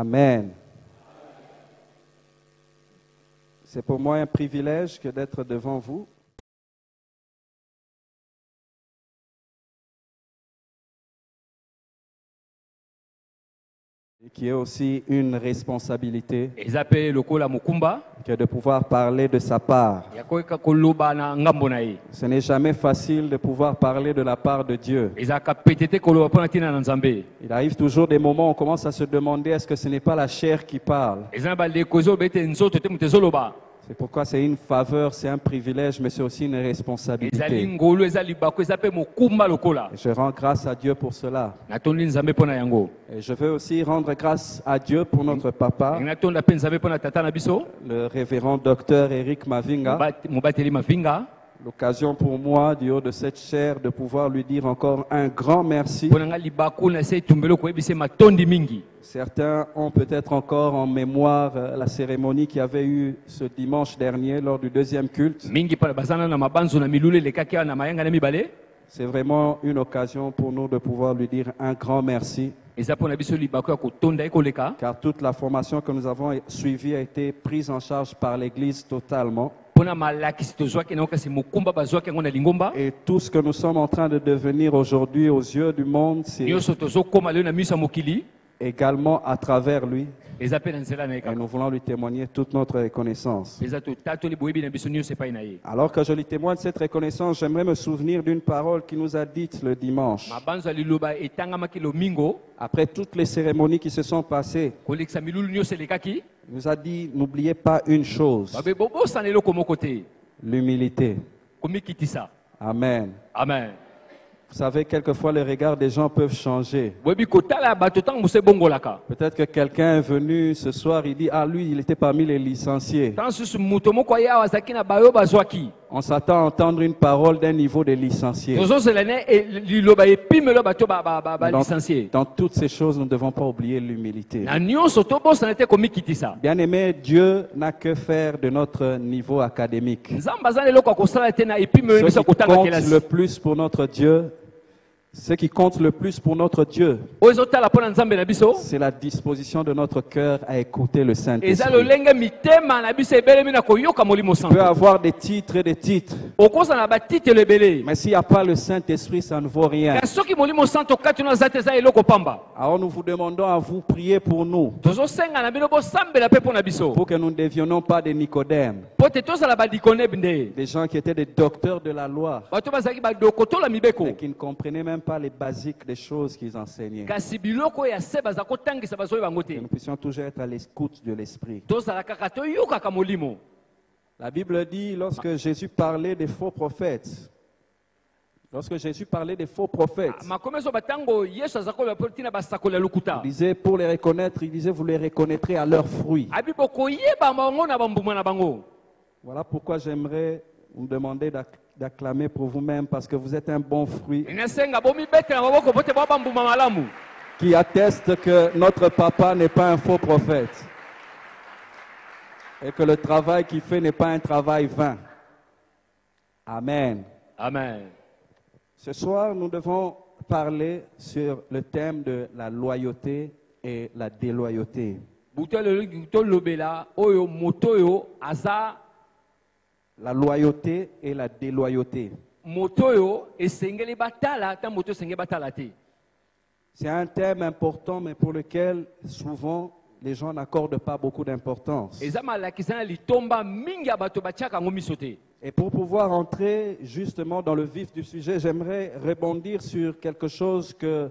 Amen. C'est pour moi un privilège que d'être devant vous. Et qui est aussi une responsabilité que de pouvoir parler de sa part. Ce n'est jamais facile de pouvoir parler de la part de Dieu. Il arrive toujours des moments où on commence à se demander est-ce que ce n'est pas la chair qui parle. C'est pourquoi c'est une faveur, c'est un privilège, mais c'est aussi une responsabilité. Et je rends grâce à Dieu pour cela. Et je veux aussi rendre grâce à Dieu pour notre papa, le révérend docteur Eric Mavinga. L'occasion pour moi, du haut de cette chair, de pouvoir lui dire encore un grand merci. Certains ont peut-être encore en mémoire la cérémonie qu'il y avait eu ce dimanche dernier lors du deuxième culte. C'est vraiment une occasion pour nous de pouvoir lui dire un grand merci. Car toute la formation que nous avons suivie a été prise en charge par l'Église totalement. Et tout ce que nous sommes en train de devenir aujourd'hui aux yeux du monde, c'est également à travers lui. Et nous voulons lui témoigner toute notre reconnaissance. Alors que je lui témoigne cette reconnaissance, j'aimerais me souvenir d'une parole qu'il nous a dite le dimanche. Après toutes les cérémonies qui se sont passées, il nous a dit, n'oubliez pas une chose, l'humilité. Amen. Amen. Vous savez, quelquefois, les regards des gens peuvent changer. Peut-être que quelqu'un est venu ce soir, il dit, ah, lui, il était parmi les licenciés. On s'attend à entendre une parole d'un niveau de licencié. Dans toutes ces choses, nous ne devons pas oublier l'humilité. Bien aimé, Dieu n'a que faire de notre niveau académique. Ce qui compte le plus pour notre Dieu, ce qui compte le plus pour notre Dieu, c'est la disposition de notre cœur à écouter le Saint-Esprit. Tu peux avoir des titres et des titres, mais s'il n'y a pas le Saint-Esprit, ça ne vaut rien. Alors nous vous demandons à vous prier pour nous, pour que nous ne devions pas des Nicodèmes, des gens qui étaient des docteurs de la loi, mais qui ne comprenaient même pas les basiques des choses qu'ils enseignaient. Que nous puissions toujours être à l'écoute de l'Esprit. La Bible dit, lorsque Jésus parlait des faux prophètes, il disait pour les reconnaître, il disait vous les reconnaîtrez à leurs fruits. Voilà pourquoi j'aimerais vous demander d'acclamer pour vous-même parce que vous êtes un bon fruit qui atteste que notre papa n'est pas un faux prophète et que le travail qu'il fait n'est pas un travail vain. Amen. Amen. Ce soir, nous devons parler sur le thème de la loyauté et la déloyauté. La loyauté et la déloyauté. C'est un thème important, mais pour lequel souvent les gens n'accordent pas beaucoup d'importance. Et pour pouvoir entrer justement dans le vif du sujet, j'aimerais rebondir sur quelque chose que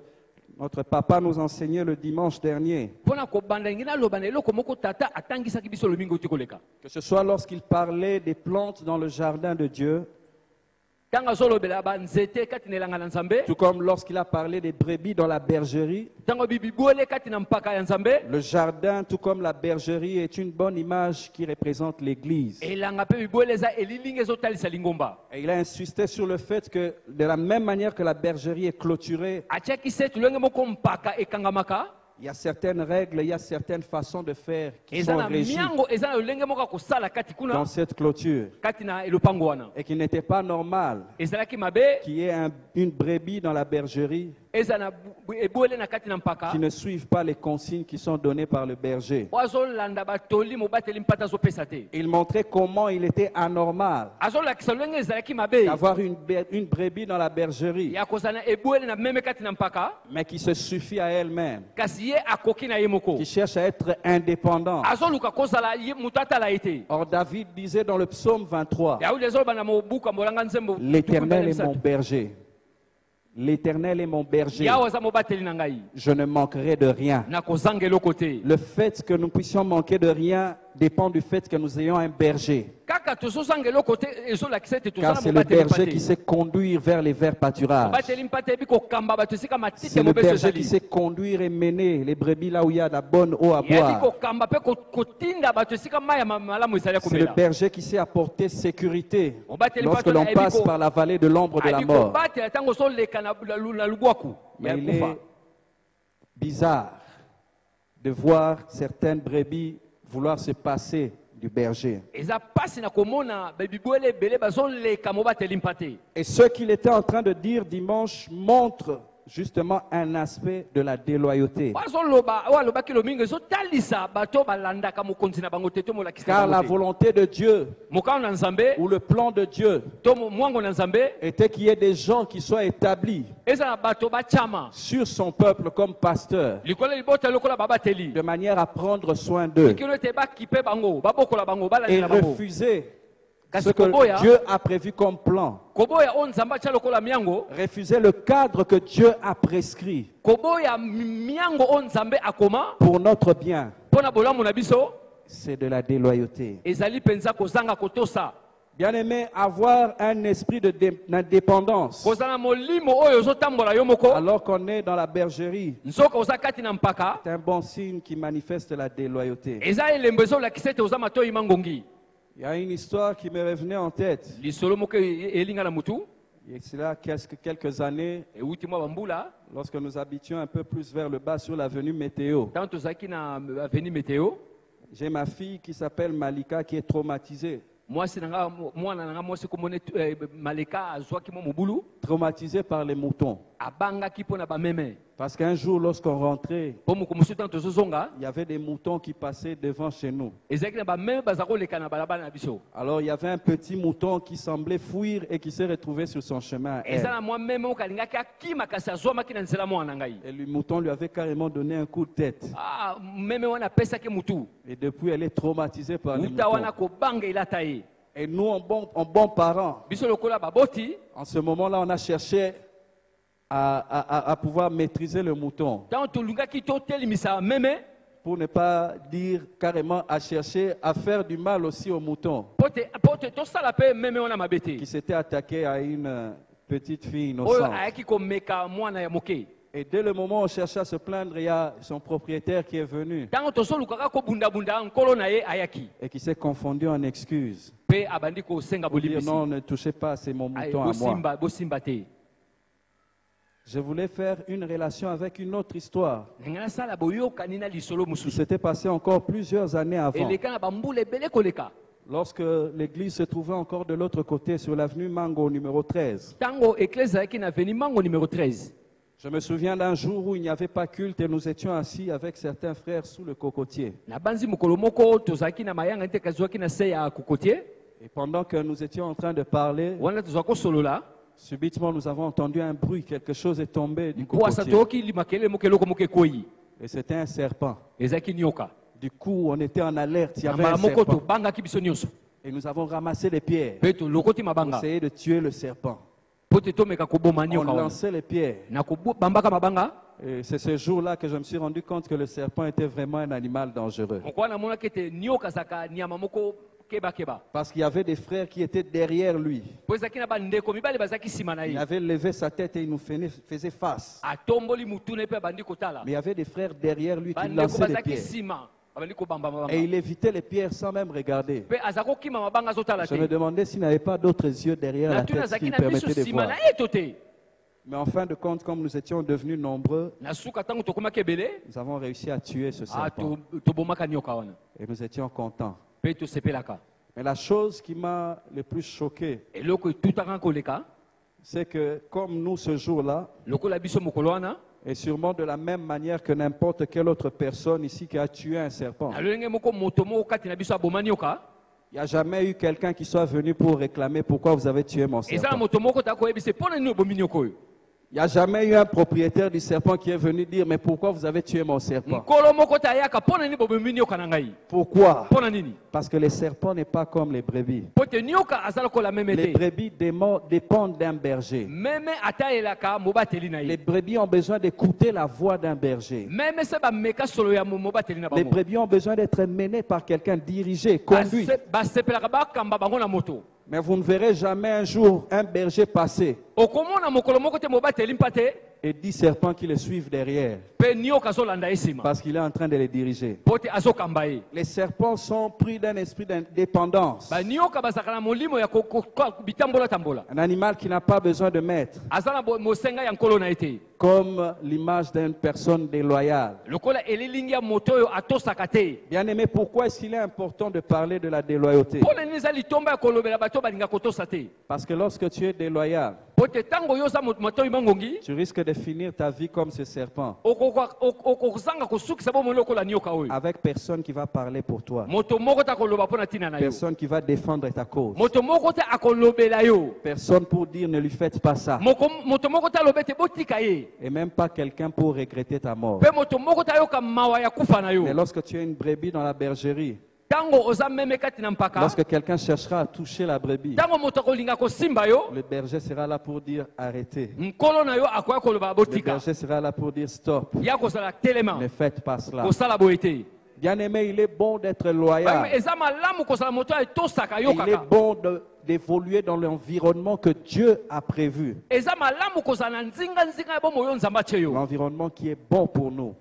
notre papa nous enseignait le dimanche dernier. Que ce soit lorsqu'il parlait des plantes dans le jardin de Dieu, tout comme lorsqu'il a parlé des brebis dans la bergerie. Le jardin, tout comme la bergerie, est une bonne image qui représente l'Église. Et il a insisté sur le fait que de la même manière que la bergerie est clôturée, il y a certaines règles, il y a certaines façons de faire qui sont régies dans cette clôture et qui n'était pas normal qu'il y ait une brebis dans la bergerie qui ne suivent pas les consignes qui sont données par le berger. Il montrait comment il était anormal d'avoir une brebis dans la bergerie, mais qui se suffit à elle-même, qui cherche à être indépendant. Or David disait dans le psaume 23, l'Éternel est mon berger. L'Éternel est mon berger. Je ne manquerai de rien. Le fait que nous puissions manquer de rien dépend du fait que nous ayons un berger. Car c'est le berger qui sait conduire vers les verts pâturages. C'est le berger qui sait conduire et mener les brebis là où il y a de la bonne eau à boire. C'est le berger qui sait apporter sécurité lorsque l'on passe par la vallée de l'ombre de la mort. Mais il est bizarre de voir certaines brebis vouloir se passer du berger. Et ce qu'il était en train de dire dimanche montre justement un aspect de la déloyauté. Car la volonté de Dieu ou le plan de Dieu était qu'il y ait des gens qui soient établis sur son peuple comme pasteurs, de manière à prendre soin d'eux et refuser ce que Dieu a prévu comme plan. Refuser le cadre que Dieu a prescrit pour notre bien. C'est de la déloyauté. Bien aimé, avoir un esprit d'indépendance alors qu'on est dans la bergerie, c'est un bon signe qui manifeste la déloyauté. Il y a une histoire qui me revenait en tête. Il y a quelques années, lorsque nous habitions un peu plus vers le bas sur l'avenue Météo, j'ai ma fille qui s'appelle Malika qui est traumatisée. Traumatisée par les moutons. Parce qu'un jour, lorsqu'on rentrait, il y avait des moutons qui passaient devant chez nous. Alors il y avait un petit mouton qui semblait fuir et qui s'est retrouvé sur son chemin à elle. Et le mouton lui avait carrément donné un coup de tête. Et depuis, elle est traumatisée par les moutons. Et nous, en bons parents, en ce moment-là, on a cherché à pouvoir maîtriser le mouton. Pour ne pas dire carrément à chercher à faire du mal aussi au mouton qui s'était attaqué à une petite fille innocente. Et dès le moment où on cherchait à se plaindre, il y a son propriétaire qui est venu et qui s'est confondu en excuses. Dire non, ne touchez pas, c'est mon mouton à moi. Je voulais faire une relation avec une autre histoire qui s'était passée encore plusieurs années avant. Lorsque l'église se trouvait encore de l'autre côté sur l'avenue Mango numéro 13. Je me souviens d'un jour où il n'y avait pas culte et nous étions assis avec certains frères sous le cocotier. Et pendant que nous étions en train de parler, subitement nous avons entendu un bruit, quelque chose est tombé du cocotier. Et c'était un serpent. Du coup, on était en alerte, il y avait un serpent. Et nous avons ramassé les pierres pour essayer de tuer le serpent. On lançait les pierres. Et c'est ce jour-là que je me suis rendu compte que le serpent était vraiment un animal dangereux. Parce qu'il y avait des frères qui étaient derrière lui. Il avait levé sa tête et il nous faisait face. Mais il y avait des frères derrière lui qui lançaient des pierres. Et il évitait les pierres sans même regarder. Je me demandais s'il n'avait pas d'autres yeux derrière la tête qui lui permettaient de voir. Mais en fin de compte, comme nous étions devenus nombreux, nous avons réussi à tuer ce serpent. Et nous étions contents. Mais la chose qui m'a le plus choqué, c'est que comme nous ce jour-là, et sûrement de la même manière que n'importe quelle autre personne ici qui a tué un serpent, il n'y a jamais eu quelqu'un qui soit venu pour réclamer pourquoi vous avez tué mon serpent. Il n'y a jamais eu un propriétaire du serpent qui est venu dire mais pourquoi vous avez tué mon serpent? Pourquoi? Parce que les serpents n'est pas comme les brebis. Les brebis dépendent d'un berger. Les brebis ont besoin d'écouter la voix d'un berger. Les brebis ont besoin d'être menées par quelqu'un, dirigé, conduit. Mais vous ne verrez jamais un jour un berger passer et 10 serpents qui le suivent derrière parce qu'il est en train de les diriger. Les serpents sont pris d'un esprit d'indépendance. Un animal qui n'a pas besoin de maître, comme l'image d'une personne déloyale. Bien aimé, pourquoi est-ce qu'il est important de parler de la déloyauté? Parce que lorsque tu es déloyal, tu risques de finir ta vie comme ce serpent, avec personne qui va parler pour toi, personne qui va défendre ta cause, personne pour dire ne lui faites pas ça, et même pas quelqu'un pour regretter ta mort. Mais lorsque tu es une brebis dans la bergerie, lorsque quelqu'un cherchera à toucher la brebis, le berger sera là pour dire arrêtez. Le berger sera là pour dire stop. Ne faites pas cela. Bien aimé, il est bon d'être loyal. Il est bon d'évoluer dans l'environnement que Dieu a prévu. L'environnement qui est bon pour nous.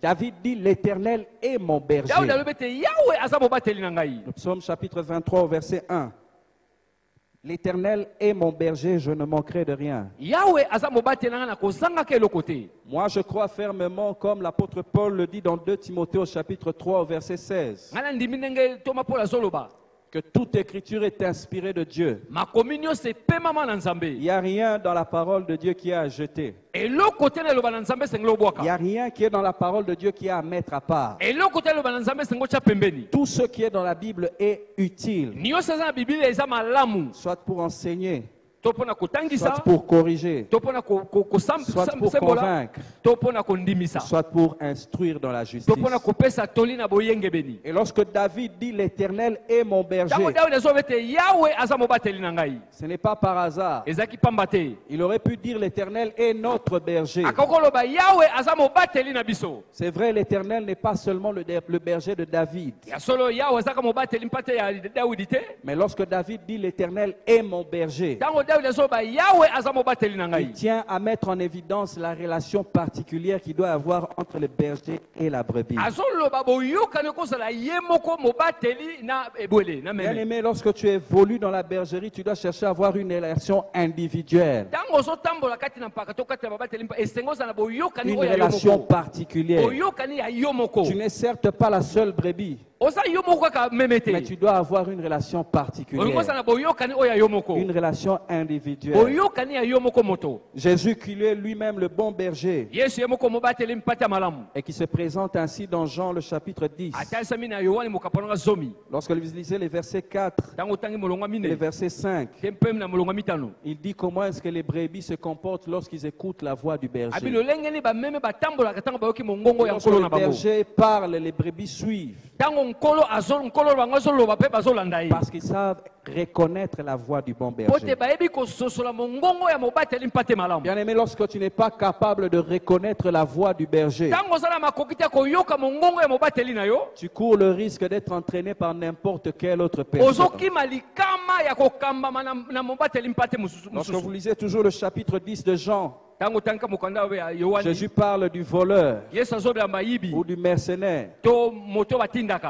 David dit l'Éternel est mon berger. Le psaume chapitre 23 au verset 1. L'Éternel est mon berger, je ne manquerai de rien. Moi je crois fermement, comme l'apôtre Paul le dit dans 2 Timothée au chapitre 3 au verset 16, que toute écriture est inspirée de Dieu. Il n'y a rien dans la parole de Dieu qui est à jeter. Il n'y a rien qui est dans la parole de Dieu qui est à mettre à part. Tout ce qui est dans la Bible est utile, soit pour enseigner, soit pour corriger, soit pour convaincre, soit pour instruire dans la justice. Et lorsque David dit l'Éternel est mon berger, ce n'est pas par hasard. Il aurait pu dire l'Éternel est notre berger. C'est vrai, l'Éternel n'est pas seulement le berger de David. Mais lorsque David dit l'Éternel est mon berger, il tient à mettre en évidence la relation particulière qu'il doit y avoir entre le berger et la brebis. Bien aimé, lorsque tu évolues dans la bergerie, tu dois chercher à avoir une relation individuelle, une relation particulière. Tu n'es certes pas la seule brebis, mais tu dois avoir une relation particulière, une relation individuelle. Jésus qui est lui-même le bon berger et qui se présente ainsi dans Jean le chapitre 10. Lorsque vous lisez les versets 4 et les versets 5, il dit comment est-ce que les brebis se comportent lorsqu'ils écoutent la voix du berger. Lorsque le berger parle, les brebis suivent. Parce qu'ils savent reconnaître la voix du bon berger. Bien aimé, lorsque tu n'es pas capable de reconnaître la voix du berger, tu cours le risque d'être entraîné par n'importe quelle autre personne. Lorsque vous lisez toujours le chapitre 10 de Jean, Jésus parle du voleur ou du mercenaire,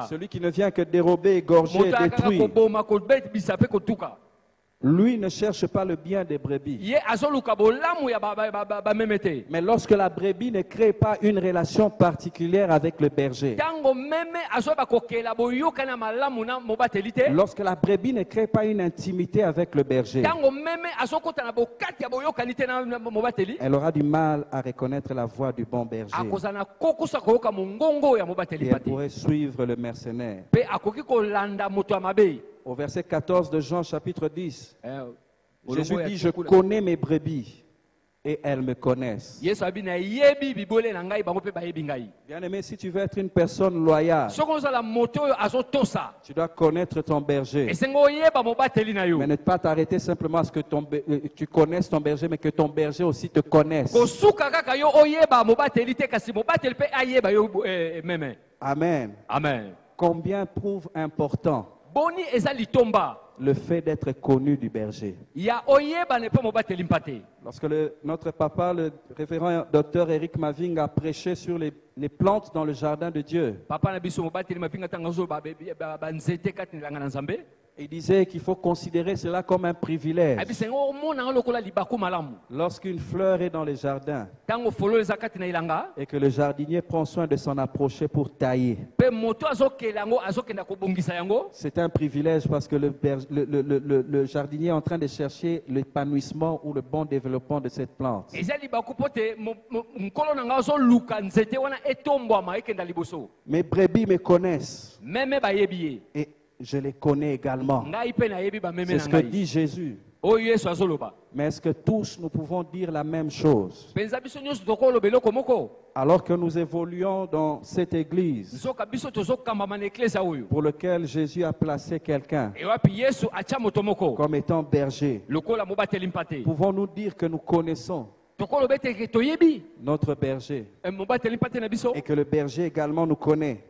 celui qui ne vient que dérober, égorger et détruire. Lui ne cherche pas le bien des brebis. Mais lorsque la brebis ne crée pas une relation particulière avec le berger, lorsque la brebis ne crée pas une intimité avec le berger, Elle aura du mal à reconnaître la voix du bon berger. Et elle pourrait suivre le mercenaire. Au verset 14 de Jean chapitre 10, Jésus dit, je connais mes brebis et elles me connaissent. Bien-aimé, si tu veux être une personne loyale, tu dois connaître ton berger. Mais ne pas t'arrêter simplement à ce que tu connaisses ton berger, mais que ton berger aussi te connaisse. Amen. Amen. Combien prouve important le fait d'être connu du berger. Lorsque notre papa, le révérend docteur Eric Maving, a prêché sur les plantes dans le jardin de Dieu, il disait qu'il faut considérer cela comme un privilège. Lorsqu'une fleur est dans les jardins et que le jardinier prend soin de s'en approcher pour tailler, c'est un privilège parce que le jardinier est en train de chercher l'épanouissement ou le bon développement de cette plante. Mes brebis me connaissent et je les connais également. C'est ce que dit Jésus. Mais est-ce que tous nous pouvons dire la même chose? Alors que nous évoluons dans cette église pour laquelle Jésus a placé quelqu'un comme étant berger, pouvons-nous dire que nous connaissons notre berger et que le berger également nous connaît?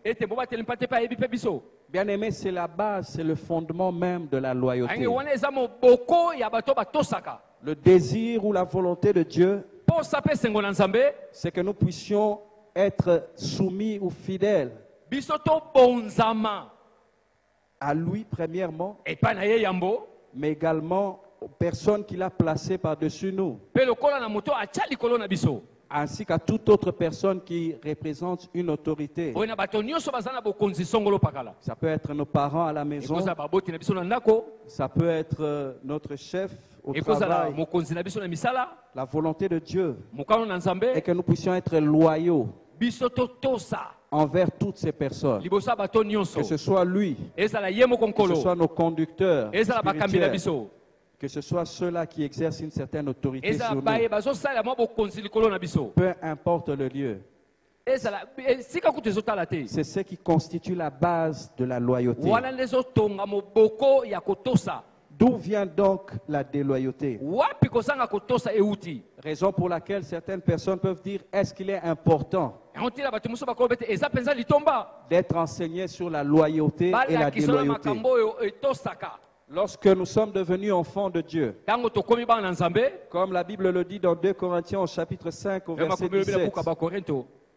Bien aimé, c'est la base, c'est le fondement même de la loyauté. Le désir ou la volonté de Dieu, c'est que nous puissions être soumis ou fidèles à lui premièrement, mais également aux personnes qu'il a placées par-dessus nous, ainsi qu'à toute autre personne qui représente une autorité. Ça peut être nos parents à la maison, ça peut être notre chef au travail. La volonté de Dieu est que nous puissions être loyaux envers toutes ces personnes, que ce soit lui, que ce soit nos conducteurs spirituels, que ce soit ceux-là qui exercent une certaine autorité sur nous, peu importe le lieu. C'est ce qui constitue la base de la loyauté. D'où vient donc la déloyauté? Raison pour laquelle certaines personnes peuvent dire, est-ce qu'il est important d'être enseigné sur la loyauté et la déloyauté? Lorsque nous sommes devenus enfants de Dieu, comme la Bible le dit dans 2 Corinthiens au chapitre 5 au verset 17,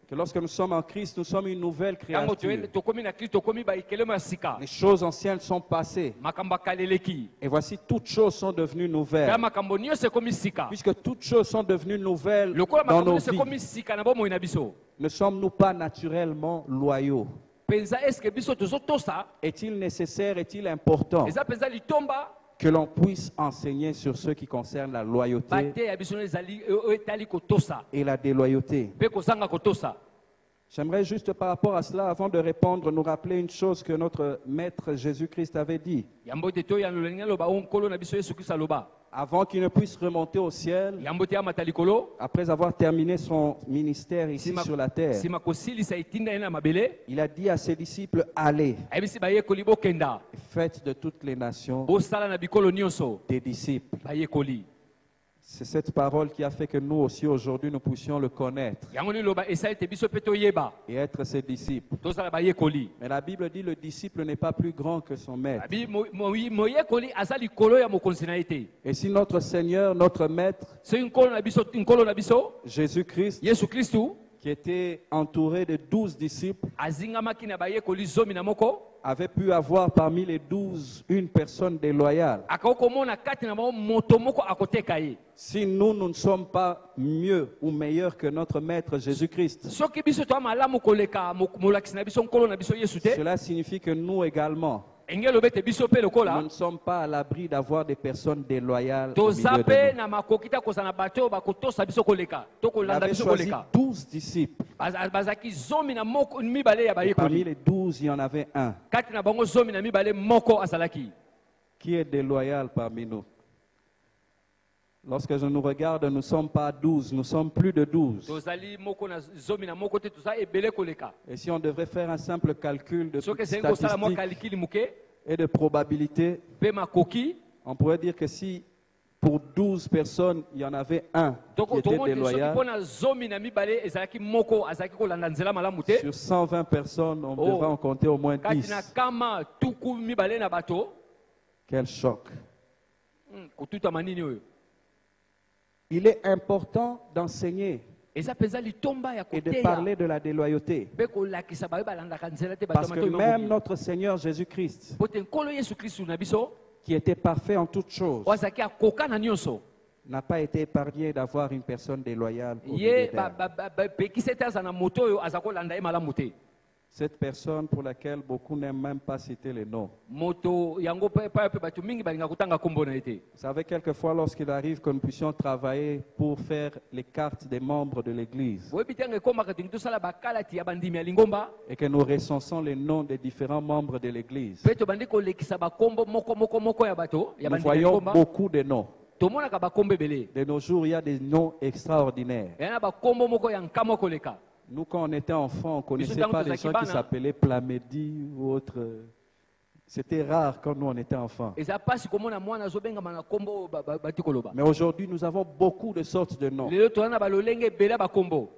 que lorsque nous sommes en Christ, nous sommes une nouvelle créature. Les choses anciennes sont passées. Et voici, toutes choses sont devenues nouvelles. Puisque toutes choses sont devenues nouvelles dans nos vies, ne sommes-nous pas naturellement loyaux? Est-il nécessaire, est-il important que l'on puisse enseigner sur ce qui concerne la loyauté et la déloyauté? J'aimerais juste par rapport à cela, avant de répondre, nous rappeler une chose que notre Maître Jésus-Christ avait dit. Avant qu'il ne puisse remonter au ciel, après avoir terminé son ministère ici sur la terre, il a dit à ses disciples, allez, faites de toutes les nations des disciples. C'est cette parole qui a fait que nous aussi aujourd'hui nous puissions le connaître et être ses disciples. Mais la Bible dit le disciple n'est pas plus grand que son maître. Et si notre Seigneur, notre maître, Jésus-Christ, qui était entouré de 12 disciples, avait pu avoir parmi les 12 une personne déloyale, si nous ne sommes pas mieux ou meilleurs que notre Maître Jésus-Christ, cela signifie que nous également, Nous ne sommes pas à l'abri d'avoir des personnes déloyales au milieu de nous. Il avait choisi 12 disciples. Et parmi les 12, il y en avait un qui est déloyal parmi nous. Lorsque je nous regarde, nous ne sommes pas 12, nous sommes plus de 12. Et si on devrait faire un simple calcul de statistiques et de probabilité, on pourrait dire que si pour 12 personnes, il y en avait un qui était déloyal, sur 120 personnes, on devrait en compter au moins 10. Quel choc! Il est important d'enseigner et de parler de la déloyauté. Parce que même notre Seigneur Jésus-Christ, qui était parfait en toutes choses, n'a pas été épargné d'avoir une personne déloyale au milieu d'elle. Cette personne pour laquelle beaucoup n'aiment même pas citer les noms. Vous savez, quelquefois, lorsqu'il arrive que nous puissions travailler pour faire les cartes des membres de l'Église et que nous recensons les noms des différents membres de l'Église, nous voyons beaucoup de noms. De nos jours, il y a des noms extraordinaires. Nous, quand on était enfants, on ne connaissait pas les gens qui s'appelaient Plamedi ou autres. C'était rare quand nous, on était enfants. Mais aujourd'hui, nous avons beaucoup de sortes de noms.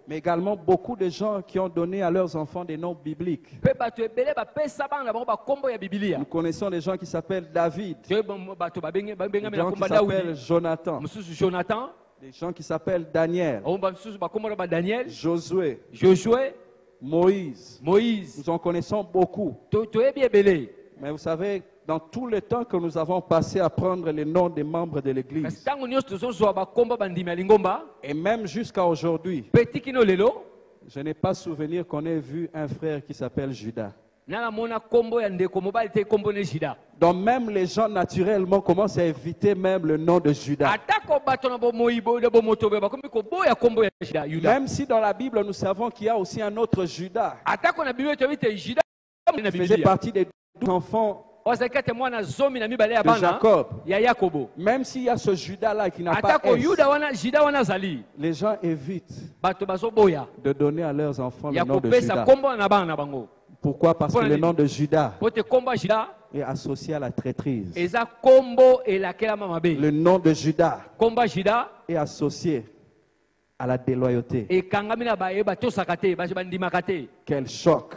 Mais également beaucoup de gens qui ont donné à leurs enfants des noms bibliques. Nous connaissons des gens qui s'appellent David, des gens qui s'appellent Jonathan, des gens qui s'appellent Daniel, Josué, Moïse. Nous en connaissons beaucoup. Mais vous savez, dans tout le temps que nous avons passé à prendre les noms des membres de l'Église, et même jusqu'à aujourd'hui, je n'ai pas souvenir qu'on ait vu un frère qui s'appelle Judas. Donc même les gens naturellement commencent à éviter même le nom de Judas. Même si dans la Bible nous savons qu'il y a aussi un autre Judas. Il faisait partie des 12 enfants de Jacob. Même s'il y a ce Judas-là qui n'a pas S, les gens évitent de donner à leurs enfants le nom de Judas. Pourquoi? Parce que le nom de Judas est associé à la traîtrise. Le nom de Judas est associé à la déloyauté. Quel choc!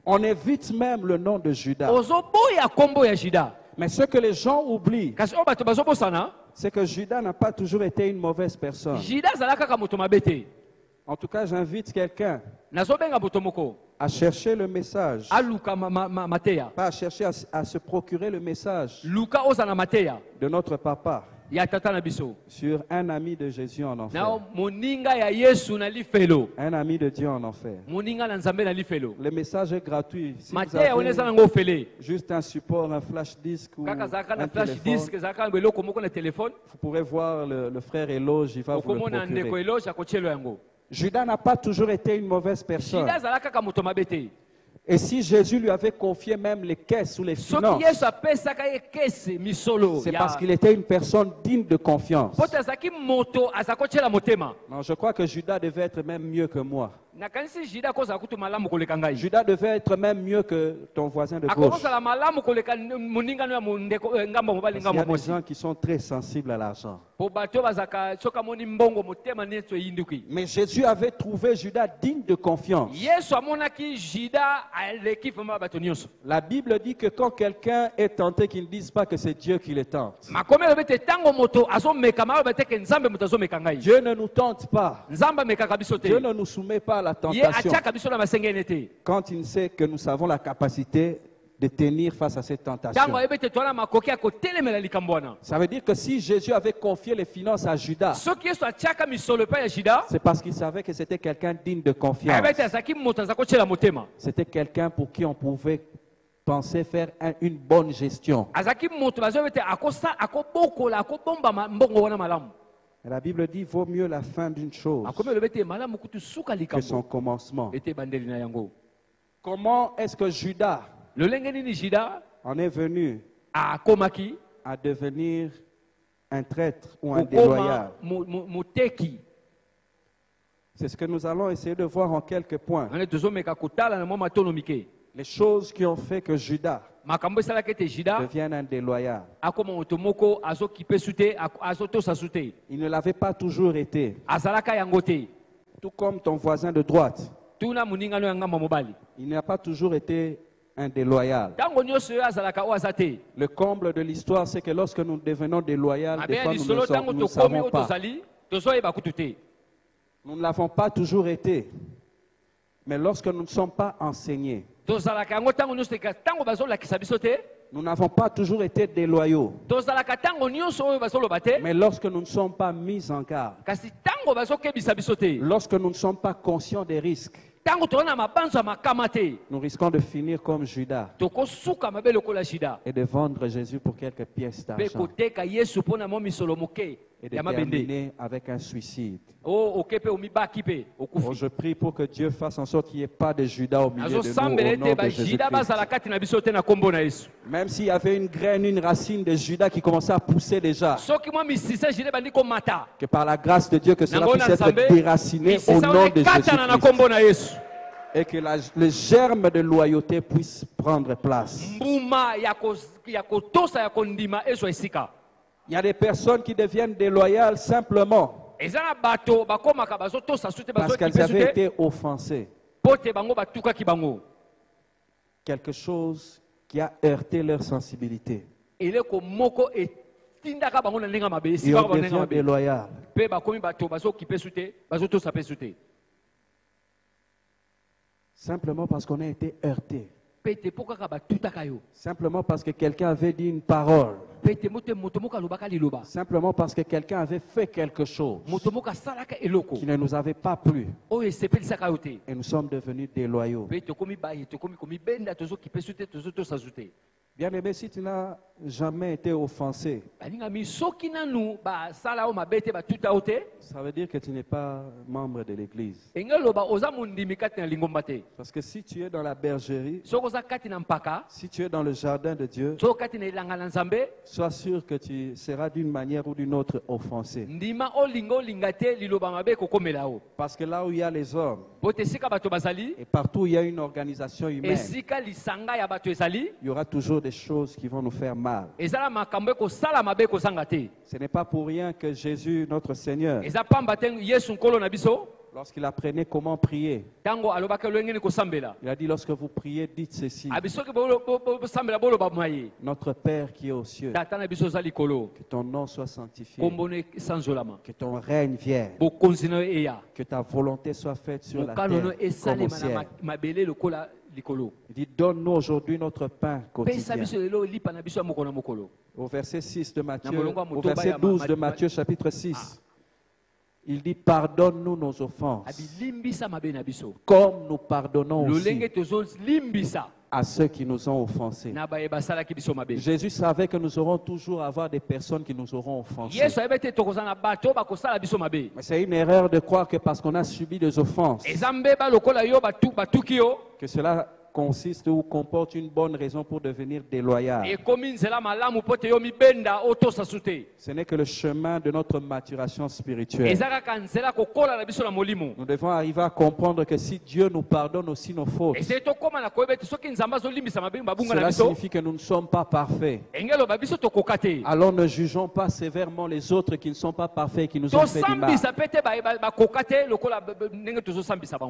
On évite même le nom de Judas. Mais ce que les gens oublient, c'est que Judas n'a pas toujours été une mauvaise personne. En tout cas, j'invite quelqu'un à chercher le message, pas à chercher à se procurer le message de notre papa sur un ami de Jésus en enfer, un ami de Dieu en enfer. Le message est gratuit. Si vous avez juste un support, un flash disque ou un téléphone, vous pourrez voir le frère Eloge, il va vous le procurer. Judas n'a pas toujours été une mauvaise personne. Et si Jésus lui avait confié même les caisses ou les finances, c'est parce qu'il était une personne digne de confiance. Non, je crois que Judas devait être même mieux que moi. Judas devait être même mieux que ton voisin de gauche. Parce qu'il y a des gens qui sont très sensibles à l'argent. Mais Jésus avait trouvé Judas digne de confiance. La Bible dit que quand quelqu'un est tenté, qu'il ne dise pas que c'est Dieu qui le tente. Dieu ne nous tente pas. Dieu ne nous soumet pas à la tentation. Quand il sait que nous avons la capacité de tenir face à cette tentation. Ça veut dire que si Jésus avait confié les finances à Judas, c'est parce qu'il savait que c'était quelqu'un digne de confiance. C'était quelqu'un pour qui on pouvait pensait faire une bonne gestion. Et la Bible dit vaut mieux la fin d'une chose que son commencement. Comment est-ce que Judas en est venu à devenir un traître ou un déloyal? C'est ce que nous allons essayer de voir en quelques points. Les choses qui ont fait que Judas devienne un déloyal. Il ne l'avait pas toujours été. Tout comme ton voisin de droite. Il n'a pas toujours été un déloyal. Le comble de l'histoire, c'est que lorsque nous devenons déloyaux, des fois nous ne savons pas. Nous ne l'avons pas toujours été. Mais lorsque nous ne sommes pas enseignés, nous n'avons pas toujours été déloyaux. Mais lorsque nous ne sommes pas mis en garde, lorsque nous ne sommes pas conscients des risques, nous risquons de finir comme Judas et de vendre Jésus pour quelques pièces d'argent et de terminer avec un suicide. Je prie pour que Dieu fasse en sorte qu'il n'y ait pas de Judas au milieu de nous au nom de Jésus-Christ. Même s'il y avait une graine, une racine de Judas qui commençait à pousser déjà, que par la grâce de Dieu que cela puisse être déraciné au nom de Jésus-Christ. Et que le germe de loyauté puisse prendre place. Il y a des personnes qui deviennent déloyales simplement parce qu'elles avaient été offensées. Quelque chose qui a heurté leur sensibilité. Et on devient déloyal. Simplement parce qu'on a été heurté. Simplement parce que quelqu'un avait dit une parole. Simplement parce que quelqu'un avait fait quelque chose qui ne nous avait pas plu. Et nous sommes devenus déloyaux. Bien aimé, si tu n'as jamais été offensé, ça veut dire que tu n'es pas membre de l'église. Parce que si tu es dans la bergerie, si tu es dans le jardin de Dieu, sois sûr que tu seras d'une manière ou d'une autre offensé. Parce que là où il y a les hommes, et partout où il y a une organisation humaine, il y aura toujours des choses qui vont nous faire mal. Ce n'est pas pour rien que Jésus, notre Seigneur, lorsqu'il apprenait comment prier, il a dit lorsque vous priez, dites ceci: Notre Père qui est aux cieux, que ton nom soit sanctifié, que ton règne vienne, que ta volonté soit faite sur la terre comme au ciel. Il dit: donne-nous aujourd'hui notre pain quotidien. Au verset 6 de Matthieu, au verset 12 de Matthieu chapitre 6, il dit: pardonne-nous nos offenses, comme nous pardonnons aussi à ceux qui nous ont offensés. Jésus savait que nous aurons toujours à avoir des personnes qui nous auront offensés. Mais c'est une erreur de croire que parce qu'on a subi des offenses, que cela consiste ou comporte une bonne raison pour devenir déloyal. Ce n'est que le chemin de notre maturation spirituelle. Nous devons arriver à comprendre que si Dieu nous pardonne aussi nos fautes, cela signifie que nous ne sommes pas parfaits. Alors ne jugeons pas sévèrement les autres qui ne sont pas parfaits et qui nous ont fait du mal.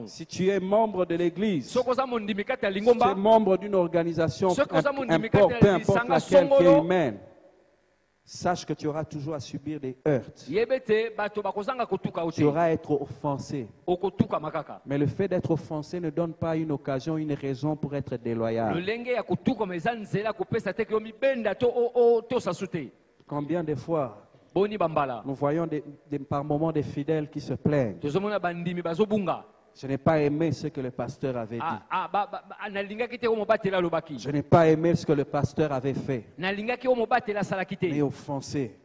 Si tu es membre de l'église, si tu es membre d'une organisation, peu importe laquelle qui est humaine, sache que tu auras toujours à subir des heurts. Tu auras à être offensé. Mais le fait d'être offensé ne donne pas une occasion, une raison pour être déloyal. Combien de fois nous voyons par moments des fidèles qui se plaignent. Je n'ai pas aimé ce que le pasteur avait dit. Je n'ai pas aimé ce que le pasteur avait fait. Mais offensé.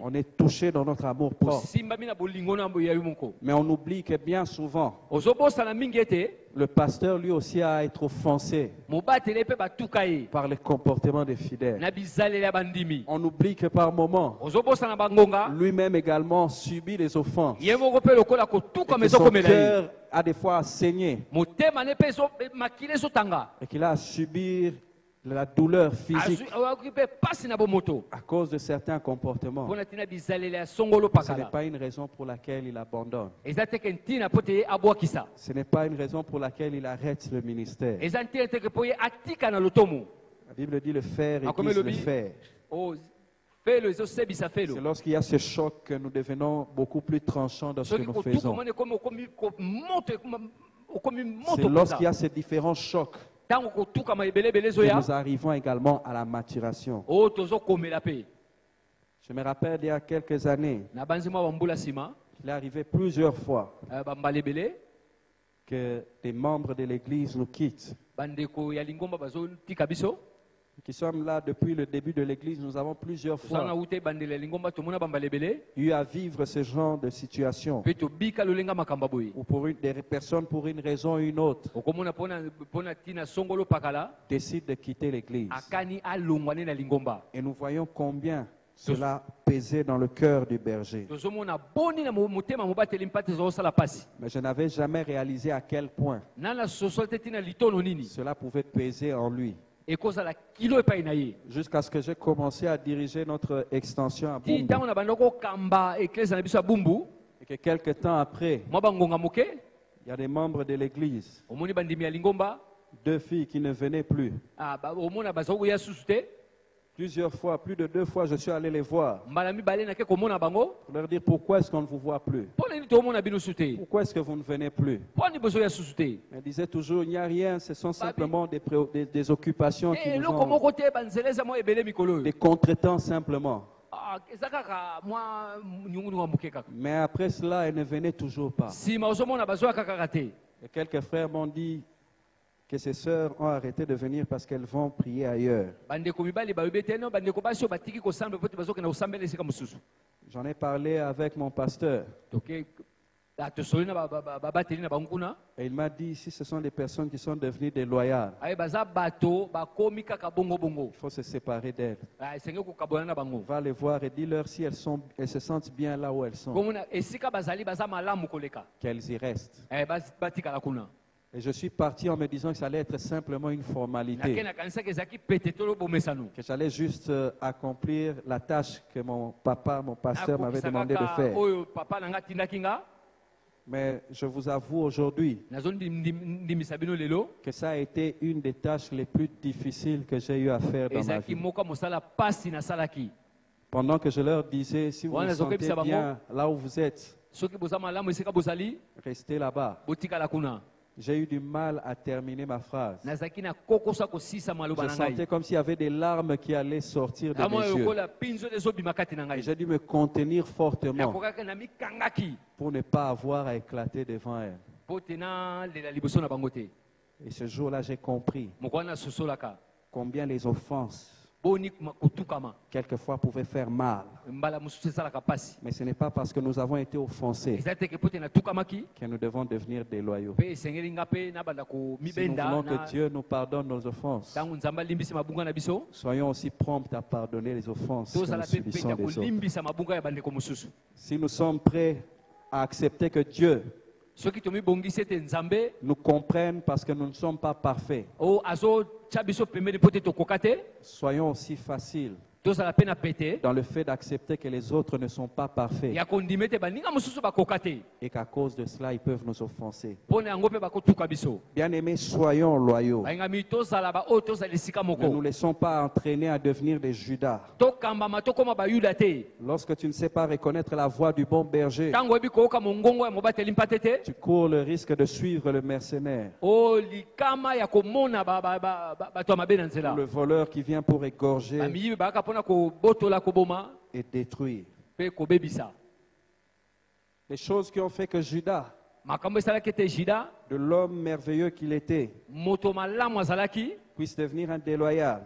On est touché dans notre amour propre. Mais on oublie que bien souvent, le pasteur lui aussi a été offensé par le comportement des fidèles. On oublie que par moments, lui-même également subit les offenses. Et que son cœur a des fois saigné. Et qu'il a à subir la douleur physique à cause de certains comportements. Ce n'est pas une raison pour laquelle il abandonne. Ce n'est pas une raison pour laquelle il arrête le ministère. La Bible dit le fer aiguise le fer. C'est lorsqu'il y a ce choc que nous devenons beaucoup plus tranchants dans ce que nous faisons. C'est lorsqu'il y a ces différents chocs que nous arrivons également à la maturation. Je me rappelle il y a quelques années, il est arrivé plusieurs fois que des membres de l'église nous quittent. Qui sommes là depuis le début de l'église, nous avons plusieurs fois eu à vivre ce genre de situation. Ou pour des personnes, pour une raison ou une autre, décident de quitter l'église. Et nous voyons combien cela pesait dans le cœur du berger. Mais je n'avais jamais réalisé à quel point cela pouvait peser en lui. Jusqu'à ce que j'ai commencé à diriger notre extension à Bumbu. Et que quelques temps après, il y a des membres de l'église, 2 filles qui ne venaient plus. Plusieurs fois, plus de 2 fois, je suis allé les voir pour leur dire pourquoi est-ce qu'on ne vous voit plus. Pourquoi est-ce que vous ne venez plus? Ils disaient toujours, il n'y a rien, ce sont simplement des occupations qui nous ont, des contretemps simplement. Mais après cela, elles ne venaient toujours pas. Et quelques frères m'ont dit que ces sœurs ont arrêté de venir parce qu'elles vont prier ailleurs. J'en ai parlé avec mon pasteur. Et il m'a dit, si ce sont des personnes qui sont devenues déloyales, il faut se séparer d'elles. Va les voir et dis-leur si elles se sentent bien là où elles sont, qu'elles y restent. Et je suis parti en me disant que ça allait être simplement une formalité, que j'allais juste accomplir la tâche que mon pasteur m'avait demandé de faire. Mais je vous avoue aujourd'hui que ça a été une des tâches les plus difficiles que j'ai eu à faire dans ma vie. Pendant que je leur disais, si vous vous sentez bien là où vous êtes, restez là-bas. J'ai eu du mal à terminer ma phrase. Je sentais comme s'il y avait des larmes qui allaient sortir de mes yeux. J'ai dû me contenir fortement pour ne pas avoir à éclater devant elle. Et ce jour-là, j'ai compris combien les offenses quelquefois pouvaient faire mal. Mais ce n'est pas parce que nous avons été offensés que nous devons devenir déloyaux. Si nous voulons que Dieu nous pardonne nos offenses, soyons aussi prompts à pardonner les offenses que nous subissons des autres. Si nous sommes prêts à accepter que Dieu nous comprenne parce que nous ne sommes pas parfaits, soyons aussi faciles dans le fait d'accepter que les autres ne sont pas parfaits et qu'à cause de cela, ils peuvent nous offenser. Bien-aimés, soyons loyaux. Ne nous laissons pas entraîner à devenir des Judas. Lorsque tu ne sais pas reconnaître la voix du bon berger, tu cours le risque de suivre le mercenaire ou le voleur qui vient pour égorger et détruire. Les choses qui ont fait que Judas de l'homme merveilleux qu'il était, puisse devenir un déloyal.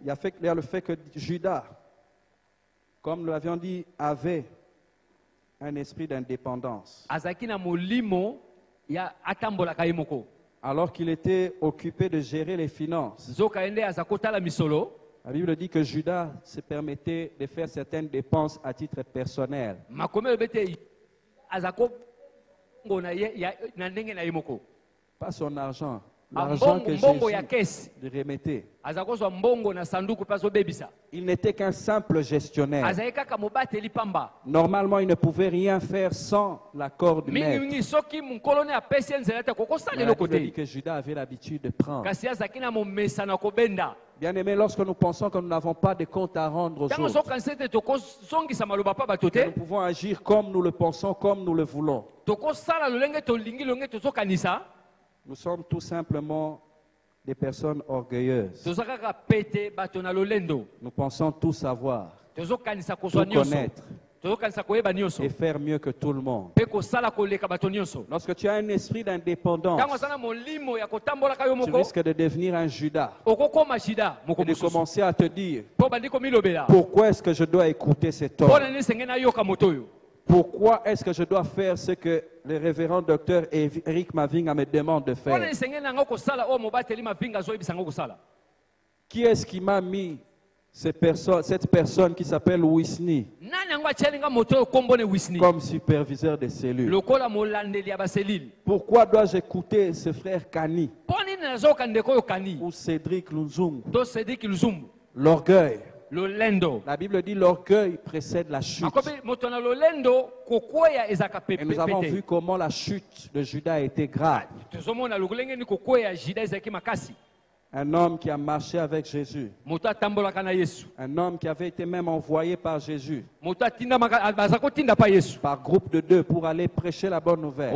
Il y a le fait que Judas, comme nous l'avions dit, avait un esprit d'indépendance. Alors qu'il était occupé de gérer les finances. La Bible dit que Judas se permettait de faire certaines dépenses à titre personnel. Pas son argent. L'argent que Jésus lui remettait. Il n'était qu'un simple gestionnaire. Normalement, il ne pouvait rien faire sans l'accord du maître. Mais la Bible dit que Judas avait l'habitude de prendre. Bien aimé, lorsque nous pensons que nous n'avons pas de compte à rendre aux autres, que nous pouvons agir comme nous le pensons, comme nous le voulons. Nous sommes tout simplement des personnes orgueilleuses. Nous pensons tout savoir, tout connaître et faire mieux que tout le monde. Lorsque tu as un esprit d'indépendance, tu risques de devenir un Judas et de commencer à te dire: pourquoi est-ce que je dois écouter cet homme? Pourquoi est-ce que je dois faire ce que le révérend docteur Eric Mavinga me demande de faire? Qui est-ce qui m'a mis cette personne qui s'appelle Wisni comme superviseur des cellules? Pourquoi dois-je écouter ce frère Kani ou Cédric Lunzungu? L'orgueil. La Bible dit l'orgueil précède la chute. Et nous avons vu comment la chute de Judas était grave. Un homme qui a marché avec Jésus. Un homme qui avait été même envoyé par Jésus. Par groupe de 2 pour aller prêcher la bonne nouvelle.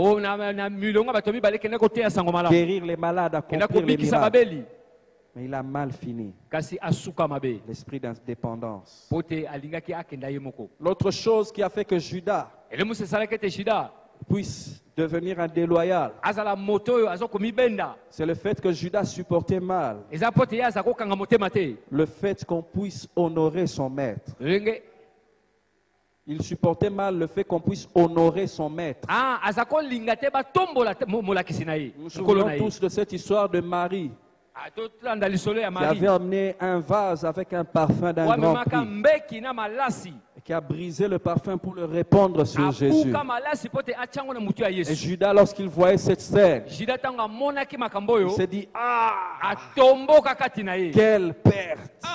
Guérir les malades, accomplir les miracles. Mais il a mal fini. L'esprit d'indépendance. L'autre chose qui a fait que Judas puisse devenir un déloyal, c'est le fait que Judas supportait mal le fait qu'on puisse honorer son maître. Il supportait mal le fait qu'on puisse honorer son maître. Nous nous souvenons tous de cette histoire de Marie qui avait emmené un vase avec un parfum d'un grand prix et qui a brisé le parfum pour le répandre sur Jésus. Et Judas, lorsqu'il voyait cette scène, il s'est dit: ah, quelle perte!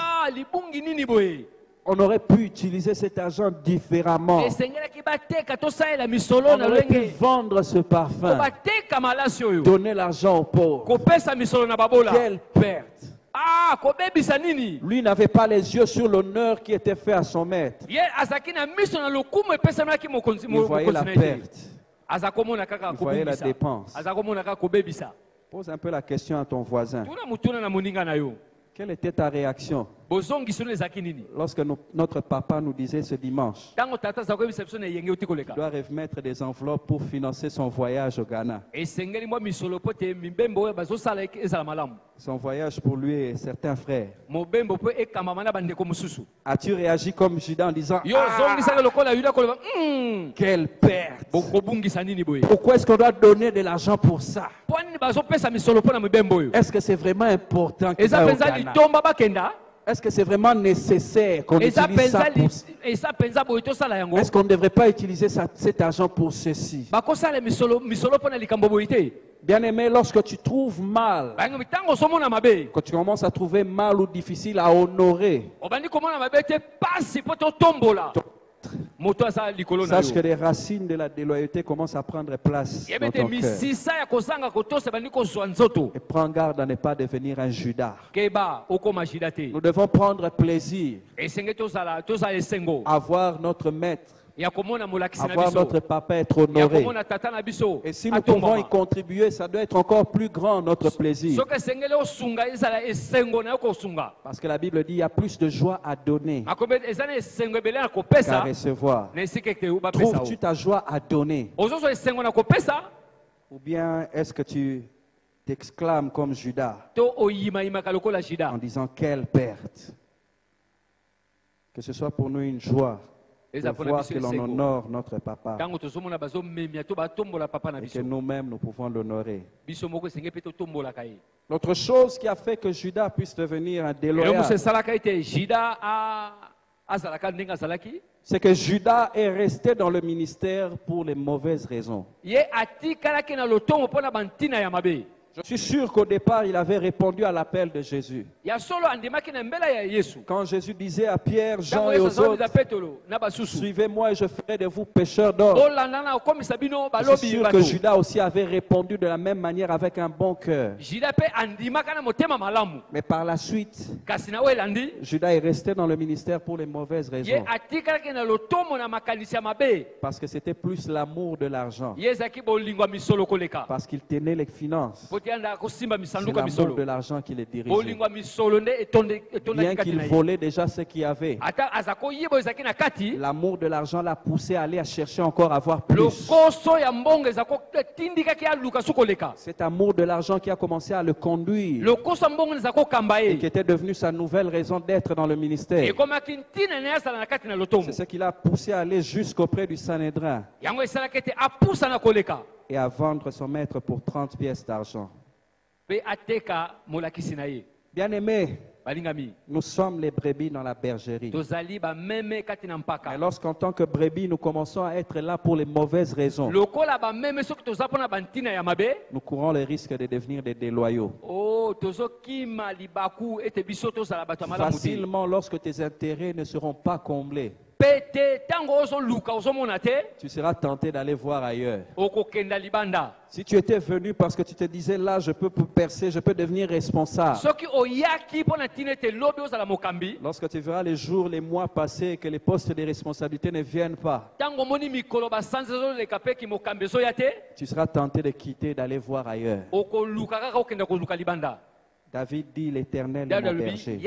On aurait pu utiliser cet argent différemment. On aurait pu vendre ce parfum, donner l'argent aux pauvres. Quelle perte! Lui n'avait pas les yeux sur l'honneur qui était fait à son maître. Il voyait la perte. Il voyait la dépense. Pose un peu la question à ton voisin. Quelle était ta réaction lorsque notre papa nous disait ce dimanche qu'il doit remettre des enveloppes pour financer son voyage au Ghana? Son voyage pour lui et certains frères. As-tu réagi comme Judas en disant: ah, quelle perte! Pourquoi est-ce qu'on doit donner de l'argent pour ça? Est-ce que c'est vraiment important qu'il aille au Ghana? Est-ce que c'est vraiment nécessaire qu'on utilise ça pour... Est-ce qu'on ne devrait pas utiliser cet argent pour ceci? Bien aimé, lorsque tu trouves mal, quand tu commences à trouver mal ou difficile à honorer, sache que les racines de la déloyauté commencent à prendre place dans ton cœur. Et prends garde à ne pas devenir un Judas. Nous devons prendre plaisir à voir notre maître avoir notre papa être honoré. Et si nous pouvons y contribuer, ça doit être encore plus grand notre plaisir. Parce que la Bible dit qu'il y a plus de joie à donner qu'à recevoir. Trouves-tu ta joie à donner? Ou bien est-ce que tu t'exclames comme Judas en disant quelle perte? Que ce soit pour nous une joie de voir que l'on honore notre papa et que nous-mêmes nous pouvons l'honorer. L'autre chose qui a fait que Judas puisse devenir un déloyal, c'est que Judas est resté dans le ministère pour les mauvaises raisons. Je suis sûr qu'au départ, il avait répondu à l'appel de Jésus. Quand Jésus disait à Pierre, Jean et aux autres, suivez-moi et je ferai de vous pêcheurs d'hommes. Je suis sûr que Judas aussi avait répondu de la même manière avec un bon cœur. Mais par la suite, Judas est resté dans le ministère pour les mauvaises raisons. Parce que c'était plus l'amour de l'argent. Parce qu'il tenait les finances. C'est l'amour de l'argent qui les dirigeait. Bien qu'il volait déjà ce qu'il y avait, l'amour de l'argent l'a poussé à aller chercher encore à avoir plus. Cet amour de l'argent qui a commencé à le conduire et qui était devenu sa nouvelle raison d'être dans le ministère. C'est ce qui l'a poussé à aller jusqu'auprès du Sanhédrin et à vendre son maître pour 30 pièces d'argent. Bien-aimés, nous sommes les brebis dans la bergerie. Et lorsqu'en tant que brebis, nous commençons à être là pour les mauvaises raisons, nous courons le risque de devenir des déloyaux. Facilement, lorsque tes intérêts ne seront pas comblés, tu seras tenté d'aller voir ailleurs. Si tu étais venu parce que tu te disais là, je peux percer, je peux devenir responsable. Lorsque tu verras les jours, les mois passer et que les postes de responsabilité ne viennent pas, tu seras tenté de quitter, d'aller voir ailleurs. David dit, l'Éternel est mon berger.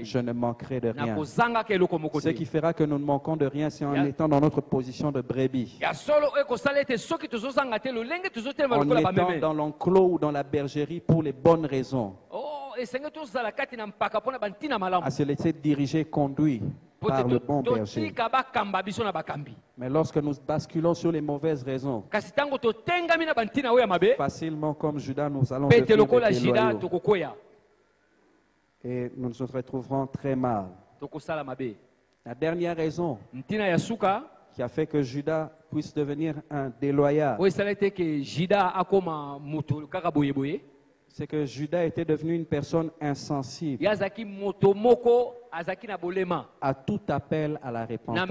Je ne manquerai de rien. Ce qui fera que nous ne manquons de rien, c'est en étant dans notre position de brebis. En étant dans l'enclos ou dans la bergerie pour les bonnes raisons. À se laisser diriger, conduire par le bon berger. Mais lorsque nous basculons sur les mauvaises raisons, facilement comme Judas, nous allons devenir des déloyaux. Et nous nous retrouverons très mal. La dernière raison qui a fait que Judas puisse devenir un déloyal, c'est que Judas était devenu une personne insensible à tout appel à la repentance.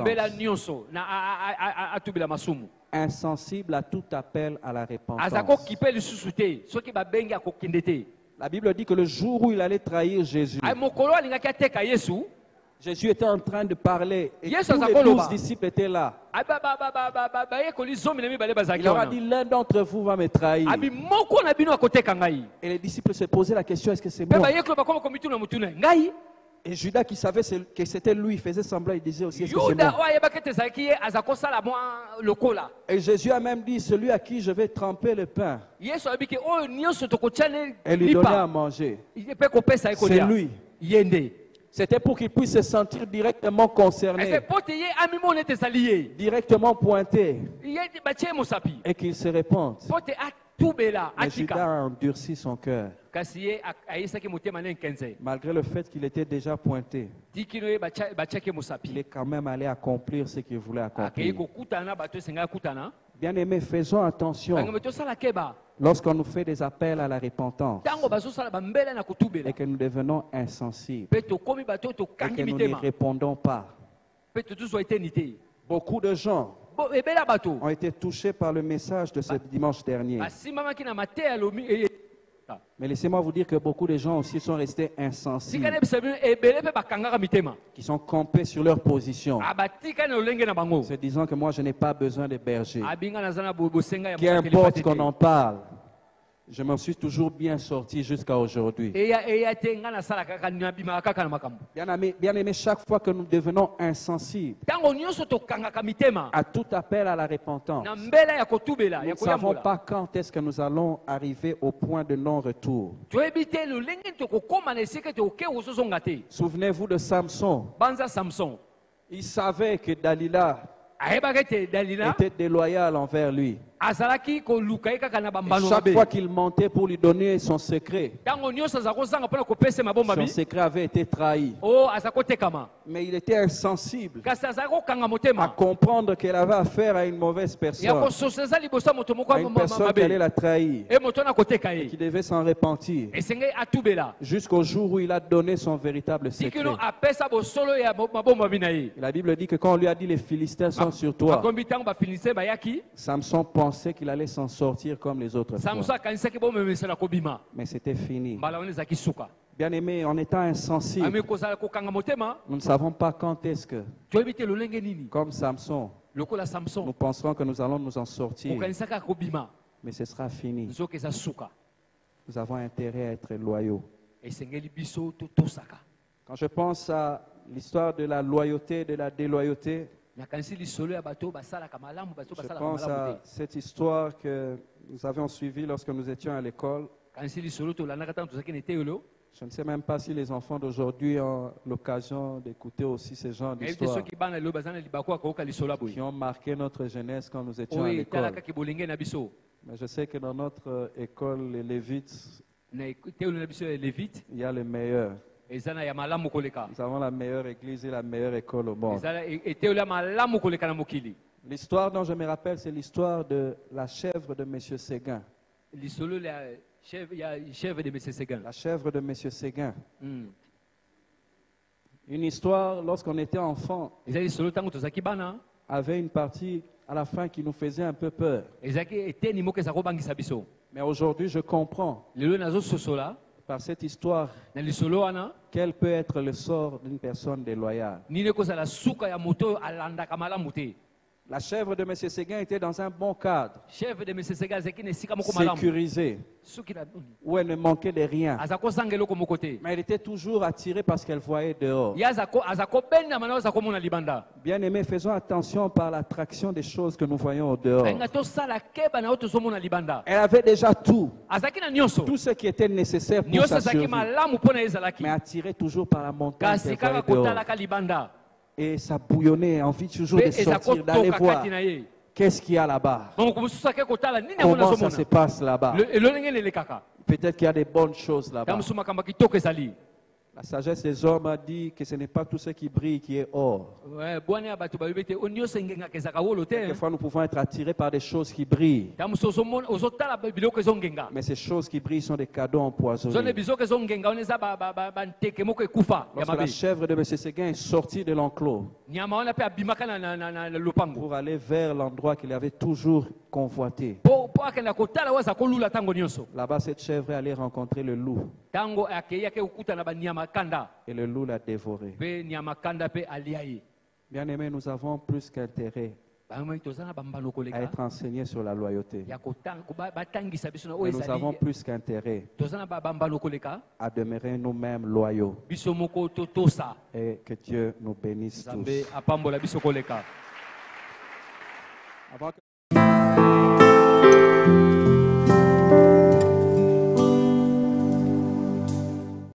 Insensible à tout appel à la repentance. La Bible dit que le jour où il allait trahir Jésus, Jésus était en train de parler et tous les 12 disciples étaient là. Il leur a dit, l'un d'entre vous va me trahir. Et les disciples se posaient la question, est-ce que c'est moi? Et Judas qui savait que c'était lui, il faisait semblant, il disait aussi, est-ce que c'est moi? Et Jésus a même dit, celui à qui je vais tremper le pain et lui donner à manger, c'est lui. C'était pour qu'il puisse se sentir directement concerné, directement pointé, et qu'il se répande. Mais Judas a endurci son cœur, malgré le fait qu'il était déjà pointé. Il est quand même allé accomplir ce qu'il voulait accomplir. Bien-aimés, faisons attention lorsqu'on nous fait des appels à la repentance et que nous devenons insensibles et que nous n'y répondons pas. Beaucoup de gens ont été touchés par le message de ce dimanche dernier. Mais laissez-moi vous dire que beaucoup de gens aussi sont restés insensibles, qui sont campés sur leur position, se disant que moi je n'ai pas besoin de berger. Qu'importe qu'on en parle, je m'en suis toujours bien sorti jusqu'à aujourd'hui. Bien aimé, chaque fois que nous devenons insensibles à tout appel à la repentance, nous ne savons pas quand est-ce que nous allons arriver au point de non-retour. Souvenez-vous de Samson. Il savait que Dalila était déloyale envers lui. Et chaque fois qu'il mentait pour lui donner son secret, son secret avait été trahi. Mais il était insensible à comprendre qu'elle avait affaire à une mauvaise personne, à une personne qui allait la trahir et qui devait s'en repentir, jusqu'au jour où il a donné son véritable secret. Et la Bible dit que quand on lui a dit les Philistins sont sur toi, Samson pensait qu'il allait s'en sortir comme les autres fois. Mais c'était fini. Bien aimé, en étant insensible, nous ne savons pas quand est-ce que, comme Samson, nous penserons que nous allons nous en sortir. Mais ce sera fini. Nous avons intérêt à être loyaux. Quand je pense à l'histoire de la loyauté et de la déloyauté, je pense à cette histoire que nous avions suivie lorsque nous étions à l'école. Je ne sais même pas si les enfants d'aujourd'hui ont l'occasion d'écouter aussi ce genre d'histoires qui ont marqué notre jeunesse quand nous étions à l'école. Mais je sais que dans notre école, les Lévites, il y a les meilleurs. Nous avons la meilleure église et la meilleure école au monde. L'histoire dont je me rappelle, c'est l'histoire de la chèvre de M. Séguin. La chèvre de M. Séguin. Une histoire, lorsqu'on était enfant, avait une partie à la fin qui nous faisait un peu peur. Mais aujourd'hui, je comprends par cette histoire quel peut être le sort d'une personne déloyale. La chèvre de M. Séguin était dans un bon cadre, sécurisé, où elle ne manquait de rien. Mais elle était toujours attirée par ce qu'elle voyait dehors. Bien aimé, faisons attention par l'attraction des choses que nous voyons au dehors. Elle avait déjà tout ce qui était nécessaire pour sa survie, mais attirée toujours par la montagne qu'elle voyait dehors. Et ça bouillonnait, envie toujours de sortir, d'aller voir qu'est-ce qu'il y a là-bas, comment ça se passe là-bas. Peut-être qu'il y a des bonnes choses là-bas. La sagesse des hommes a dit que ce n'est pas tout ce qui brille qui est or. Quelquefois, nous pouvons être attirés par des choses qui brillent. Mais ces choses qui brillent sont des cadeaux empoisonnés. Lorsque la chèvre de M. Séguin est sortie de l'enclos pour aller vers l'endroit qu'il avait toujours convoité, là-bas, cette chèvre allait rencontrer le loup. Et le loup l'a dévoré. Bien aimé, nous avons plus qu'intérêt à être enseignés sur la loyauté. Mais nous avons plus qu'intérêt à demeurer nous-mêmes loyaux. Et que Dieu nous bénisse tous.